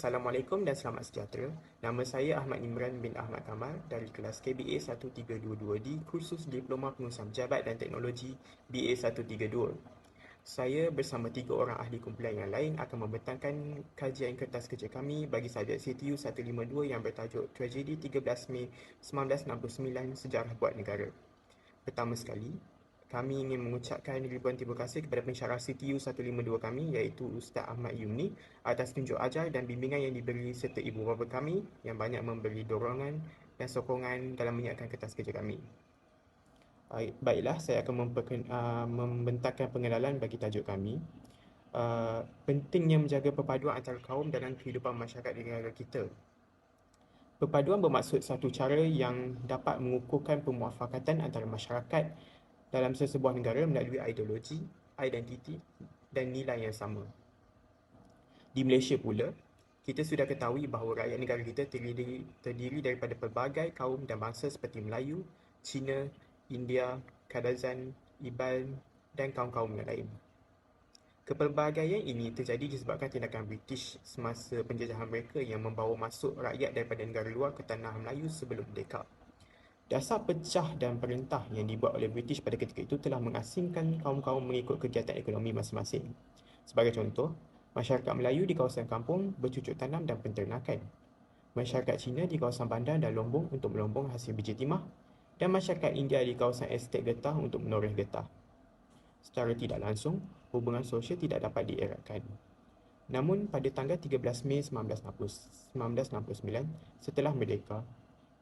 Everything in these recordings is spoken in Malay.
Assalamualaikum dan selamat sejahtera. Nama saya Ahmad Imran bin Ahmad Kamal dari kelas KBA 1322 di kursus Diploma Pengurusan Pejabat dan Teknologi BA 132. Saya bersama 3 orang ahli kumpulan yang lain akan membentangkan kajian kertas kerja kami bagi subjek CTU 152 yang bertajuk Tragedi 13 Mei 1969 Sejarah Buat Negara. Pertama sekali, kami ingin mengucapkan ribuan terima kasih kepada pensyarah CTU 152 kami iaitu Ustaz Ahmad Yumni atas tunjuk ajar dan bimbingan yang diberi serta ibu bapa kami yang banyak memberi dorongan dan sokongan dalam menyiapkan kertas kerja kami. Baiklah, saya akan membentangkan pengenalan bagi tajuk kami. Pentingnya menjaga perpaduan antara kaum dalam kehidupan masyarakat di negara kita. Perpaduan bermaksud satu cara yang dapat mengukuhkan pemuafakatan antara masyarakat dalam sesebuah negara melalui ideologi, identiti dan nilai yang sama. Di Malaysia pula, kita sudah ketahui bahawa rakyat negara kita terdiri daripada pelbagai kaum dan bangsa seperti Melayu, Cina, India, Kadazan, Iban dan kaum-kaum yang lain. Kepelbagaian ini terjadi disebabkan tindakan British semasa penjajahan mereka yang membawa masuk rakyat daripada negara luar ke tanah Melayu sebelum merdeka. Dasar pecah dan perintah yang dibuat oleh British pada ketika itu telah mengasingkan kaum-kaum mengikut kegiatan ekonomi masing-masing. Sebagai contoh, masyarakat Melayu di kawasan kampung bercucuk tanam dan penternakan. Masyarakat Cina di kawasan bandar dan lombong untuk melombong hasil biji timah dan masyarakat India di kawasan estet getah untuk menoreh getah. Secara tidak langsung, hubungan sosial tidak dapat dieratkan. Namun pada tanggal 13 Mei 1969, setelah merdeka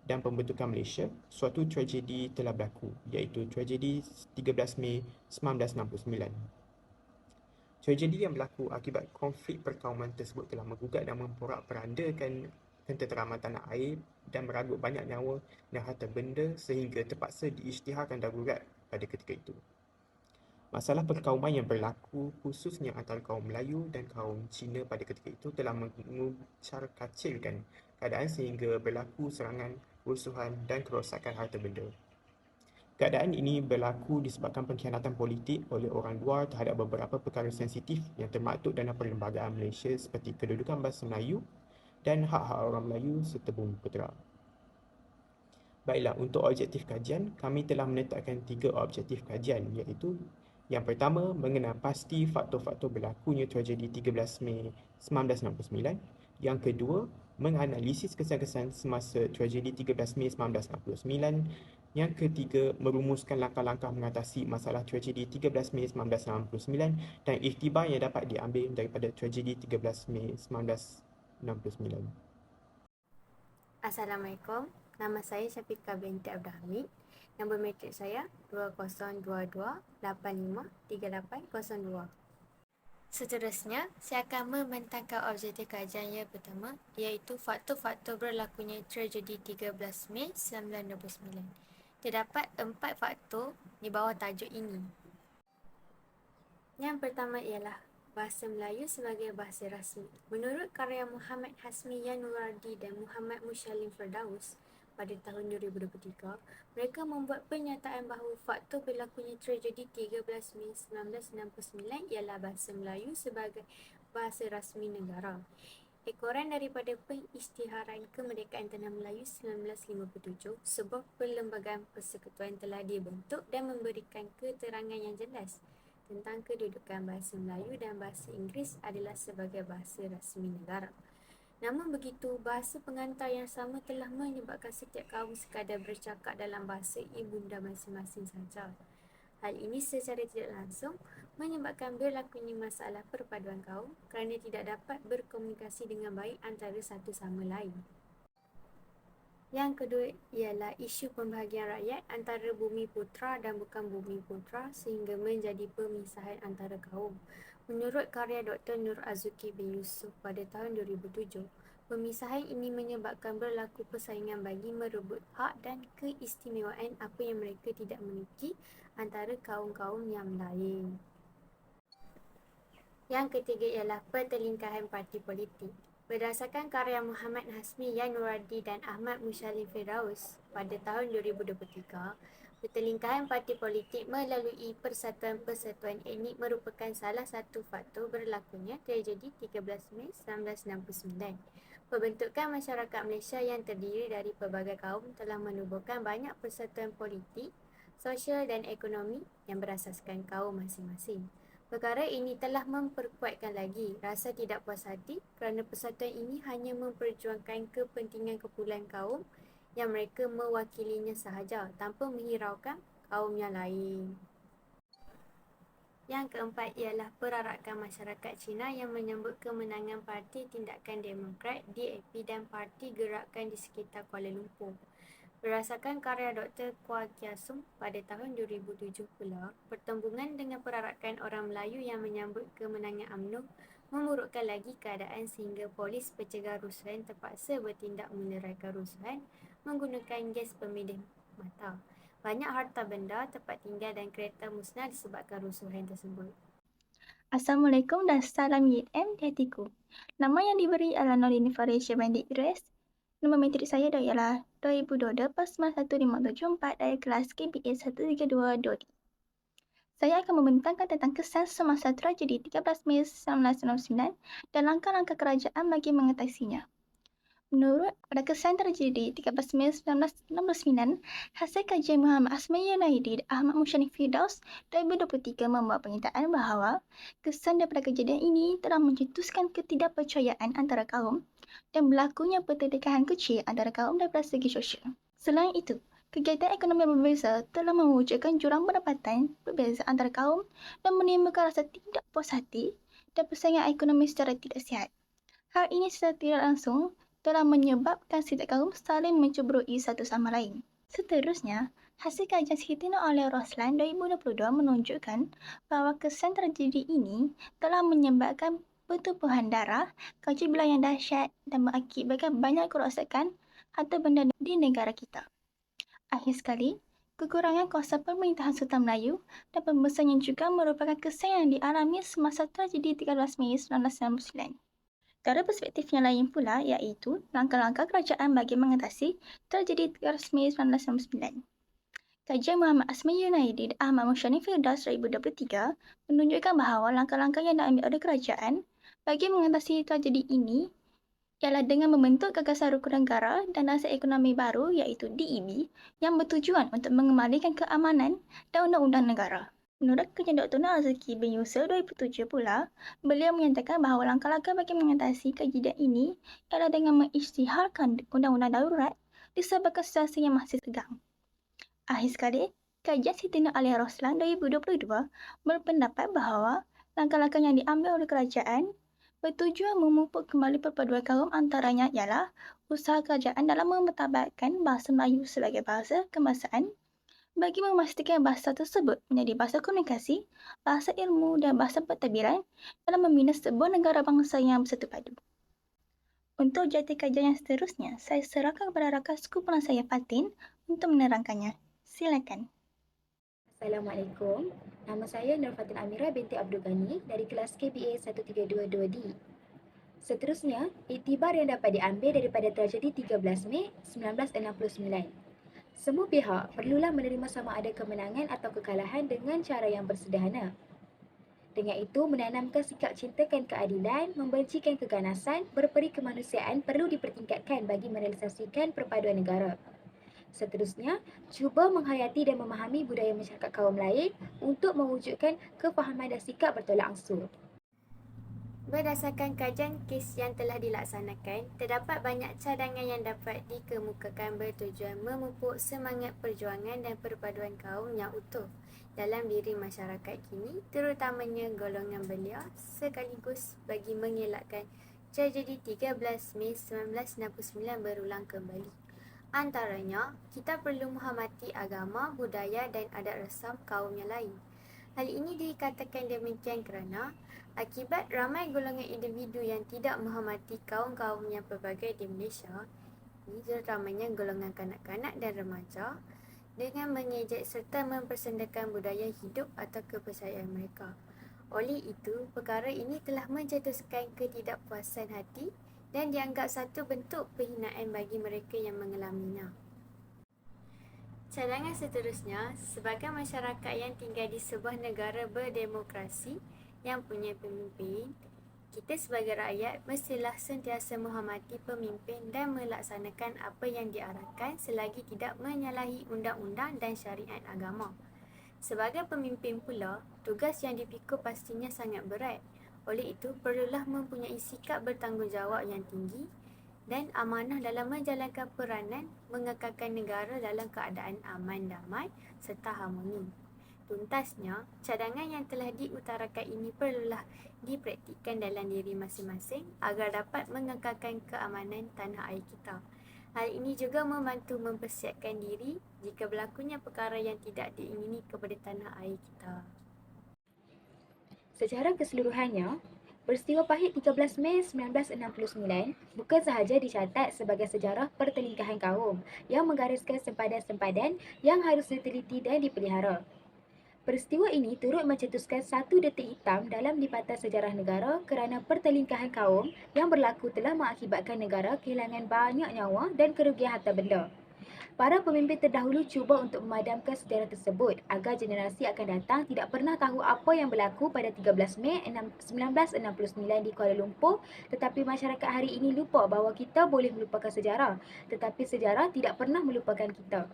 dan pembentukan Malaysia, suatu tragedi telah berlaku, iaitu tragedi 13 Mei 1969. Tragedi yang berlaku akibat konflik perkauman tersebut telah menggugat dan memporak-perandakan ketenteraman tanah air dan meragut banyak nyawa dan harta benda sehingga terpaksa diisytiharkan darurat pada ketika itu. Masalah perkauman yang berlaku khususnya antara kaum Melayu dan kaum Cina pada ketika itu telah mengucar-kacirkan keadaan sehingga berlaku serangan, kerusuhan dan kerosakan harta benda. Keadaan ini berlaku disebabkan pengkhianatan politik oleh orang luar terhadap beberapa perkara sensitif yang termaktub dalam perlembagaan Malaysia seperti kedudukan bahasa Melayu dan hak-hak orang Melayu serta bumi putera. Baiklah, untuk objektif kajian, kami telah menetapkan 3 objektif kajian iaitu yang pertama, mengenal pasti faktor-faktor berlakunya tragedi 13 Mei 1969. Yang kedua, menganalisis kesan-kesan semasa tragedi 13 Mei 1969. Yang ketiga, merumuskan langkah-langkah mengatasi masalah tragedi 13 Mei 1969 dan iktibar yang dapat diambil daripada tragedi 13 Mei 1969. Assalamualaikum, nama saya Syafiqah binti Abdul Hamid. Nombor matrik saya 2022853802. Seterusnya, saya akan membentangkan objektif kajian yang pertama iaitu faktor-faktor berlakunya tragedi 13 Mei 1969. Terdapat 4 faktor di bawah tajuk ini. Yang pertama ialah bahasa Melayu sebagai bahasa rasmi. Menurut karya Muhammad Hasmi Yanuradi dan Muhammad Musyalim Firdaus pada tahun 2023, mereka membuat pernyataan bahawa faktor berlakunya tragedi 13 Mei 1969 ialah bahasa Melayu sebagai bahasa rasmi negara. Ekoran daripada Pengisytiharan Kemerdekaan Tanah Melayu 1957, sebuah perlembagaan persekutuan telah dibentuk dan memberikan keterangan yang jelas tentang kedudukan bahasa Melayu dan bahasa Inggeris adalah sebagai bahasa rasmi negara. Namun begitu, bahasa pengantar yang sama telah menyebabkan setiap kaum sekadar bercakap dalam bahasa ibunda masing-masing sahaja. Hal ini secara tidak langsung menyebabkan berlakunya masalah perpaduan kaum kerana tidak dapat berkomunikasi dengan baik antara satu sama lain. Yang kedua ialah isu pembahagian rakyat antara bumi putera dan bukan bumi putera sehingga menjadi pemisahan antara kaum. Menurut karya Dr. Nur Azuki bin Yusuf pada tahun 2007, pemisahan ini menyebabkan berlaku persaingan bagi merebut hak dan keistimewaan apa yang mereka tidak miliki antara kaum-kaum yang lain. Yang ketiga ialah pertelingkahan parti politik. Berdasarkan karya Muhammad Hasmi Yanuradi dan Ahmad Musyalim Firdaus pada tahun 2023, Pertelingkahan parti politik melalui persatuan-persatuan etnik merupakan salah satu faktor berlakunya tragedi 13 Mei 1969. Pembentukan masyarakat Malaysia yang terdiri dari pelbagai kaum telah menubuhkan banyak persatuan politik, sosial dan ekonomi yang berasaskan kaum masing-masing. Perkara ini telah memperkuatkan lagi rasa tidak puas hati kerana persatuan ini hanya memperjuangkan kepentingan kumpulan kaum yang mereka mewakilinya sahaja tanpa menghiraukan kaum yang lain. Yang keempat ialah perarakan masyarakat Cina yang menyambut kemenangan Parti Tindakan Demokrat DAP dan Parti Gerakan di sekitar Kuala Lumpur. Berdasarkan karya Dr. Kwa Kia Sung pada tahun 2007 pula, pertembungan dengan perarakan orang Melayu yang menyambut kemenangan UMNO memburukkan lagi keadaan sehingga polis pencegah rusuhan terpaksa bertindak meneraikan rusuhan menggunakan gas pemedih mata. Banyak harta benda, tempat tinggal dan kereta musnah disebabkan rusuhan tersebut. Assalamualaikum dan salam YM di hatiku. Nama yang diberi adalah Nordin Farisha Bandik Idris. Nama matrik saya ialah 2022-11574 dari kelas KBA 132-2D. Saya akan membentangkan tentang kesan semasa tragedi 13 Mei 1969 dan langkah-langkah kerajaan bagi mengatasinya. Menurut pada kesan tragedi 13 Mei 1969, hasil kajian Muhammad Asmi Yunaidi dan Ahmad Mushanif Firdaus 2023 membuat pernyataan bahawa kesan daripada kejadian ini telah mencetuskan ketidakpercayaan antara kaum dan berlakunya pertelingkahan kecil antara kaum daripada segi sosial. Selain itu, kegiatan ekonomi berbeza telah mewujudkan jurang pendapatan berbeza antara kaum dan menimbulkan rasa tidak puas hati dan persaingan ekonomi secara tidak sihat. Hal ini secara tidak langsung telah menyebabkan setiap kaum saling mencemburui satu sama lain. Seterusnya, hasil kajian Siti Nur oleh Roslan 2022 menunjukkan bahawa kesan tragedi ini telah menyebabkan pertumpahan darah, kejibilan yang dahsyat dan mengakibatkan banyak kerosakan harta benda di negara kita. Akhir sekali, kekurangan kuasa pemerintahan Sultan Melayu dan pembesaran juga merupakan kesan yang dialami semasa tragedi 13 Mei 1969. Dari perspektif yang lain pula iaitu langkah-langkah kerajaan bagi mengatasi tragedi 13 Mei 1969. Kajian Muhammad Asmi Yunaidi dan Ahmad Mushanif Firdaus 2023 menunjukkan bahawa langkah-langkah yang diambil oleh kerajaan bagi mengatasi tragedi ini ialah dengan membentuk gagasan rukun negara dan dasar ekonomi baru iaitu DEB yang bertujuan untuk mengembalikan keamanan dan undang-undang negara. Menurut Kajian Dr. Nazaki bin Yusuf 2007 pula, beliau menyatakan bahawa langkah-langkah bagi mengatasi kejadian ini ialah dengan mengisytiharkan undang-undang darurat disebabkan situasi yang masih tegang. Akhir sekali, kajian Siti Nur Alia Roslan 2022 berpendapat bahawa langkah-langkah yang diambil oleh kerajaan bertujuan memupuk kembali perpaduan kaum antaranya ialah usaha kerajaan dalam memertabatkan bahasa Melayu sebagai bahasa kebangsaan bagi memastikan bahasa tersebut menjadi bahasa komunikasi, bahasa ilmu dan bahasa pentadbiran dalam membina sebuah negara bangsa yang bersatu padu. Untuk jati kajian yang seterusnya, saya serahkan kepada rakan sekumpulan saya Fatin untuk menerangkannya. Silakan. Assalamualaikum. Nama saya Nur Fatin Amira binti Abdul Ghani dari kelas KBA 1322D. Seterusnya, iktibar yang dapat diambil daripada tragedi 13 Mei 1969. Semua pihak perlulah menerima sama ada kemenangan atau kekalahan dengan cara yang bersederhana. Dengan itu, menanamkan sikap cintakan keadilan, membencikan keganasan, berperi kemanusiaan perlu dipertingkatkan bagi merealisasikan perpaduan negara. Seterusnya, cuba menghayati dan memahami budaya masyarakat kaum lain untuk mewujudkan kefahaman dan sikap bertolak ansur. Berdasarkan kajian kes yang telah dilaksanakan, terdapat banyak cadangan yang dapat dikemukakan bertujuan memupuk semangat perjuangan dan perpaduan kaum yang utuh dalam diri masyarakat kini, terutamanya golongan belia, sekaligus bagi mengelakkan tragedi 13 Mei 1969 berulang kembali. Antaranya, kita perlu menghormati agama, budaya dan adat resam kaum yang lain. Hal ini dikatakan demikian kerana akibat ramai golongan individu yang tidak menghormati kaum-kaum yang pelbagai di Malaysia, ini terutamanya golongan kanak-kanak dan remaja, dengan mengejek serta mempersendakan budaya hidup atau kepercayaan mereka. Oleh itu, perkara ini telah mencetuskan ketidakpuasan hati dan dianggap satu bentuk penghinaan bagi mereka yang mengalaminya. Cadangan seterusnya, sebagai masyarakat yang tinggal di sebuah negara berdemokrasi yang punya pemimpin, kita sebagai rakyat mestilah sentiasa menghormati pemimpin dan melaksanakan apa yang diarahkan selagi tidak menyalahi undang-undang dan syariat agama. Sebagai pemimpin pula, tugas yang dipikul pastinya sangat berat. Oleh itu, perlulah mempunyai sikap bertanggungjawab yang tinggi dan amanah dalam menjalankan peranan mengekalkan negara dalam keadaan aman damai serta harmoni. Tuntasnya, cadangan yang telah diutarakan ini perlulah dipraktikkan dalam diri masing-masing agar dapat mengekalkan keamanan tanah air kita. Hal ini juga membantu mempersiapkan diri jika berlakunya perkara yang tidak diingini kepada tanah air kita. Secara keseluruhannya, peristiwa pahit 13 Mei 1969 bukan sahaja dicatat sebagai sejarah pertelingkahan kaum yang menggariskan sempadan-sempadan yang harus diteliti dan dipelihara. Peristiwa ini turut mencetuskan satu detik hitam dalam lipatan sejarah negara kerana pertelingkahan kaum yang berlaku telah mengakibatkan negara kehilangan banyak nyawa dan kerugian harta benda. Para pemimpin terdahulu cuba untuk memadamkan sejarah tersebut agar generasi akan datang tidak pernah tahu apa yang berlaku pada 13 Mei 1969 di Kuala Lumpur, tetapi masyarakat hari ini lupa bahawa kita boleh melupakan sejarah, tetapi sejarah tidak pernah melupakan kita.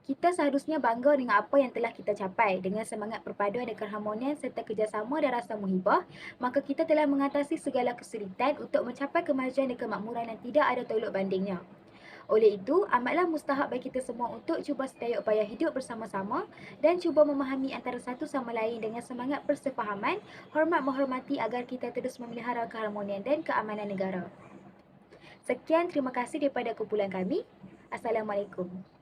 Kita seharusnya bangga dengan apa yang telah kita capai. Dengan semangat perpaduan dan keharmonian serta kerjasama dan rasa muhibah, maka kita telah mengatasi segala kesulitan untuk mencapai kemajuan dan kemakmuran yang tidak ada tolok bandingnya. Oleh itu, amatlah mustahak bagi kita semua untuk cuba sedaya upaya hidup bersama-sama dan cuba memahami antara satu sama lain dengan semangat persefahaman, hormat menghormati agar kita terus memelihara keharmonian dan keamanan negara. Sekian, terima kasih daripada kumpulan kami. Assalamualaikum.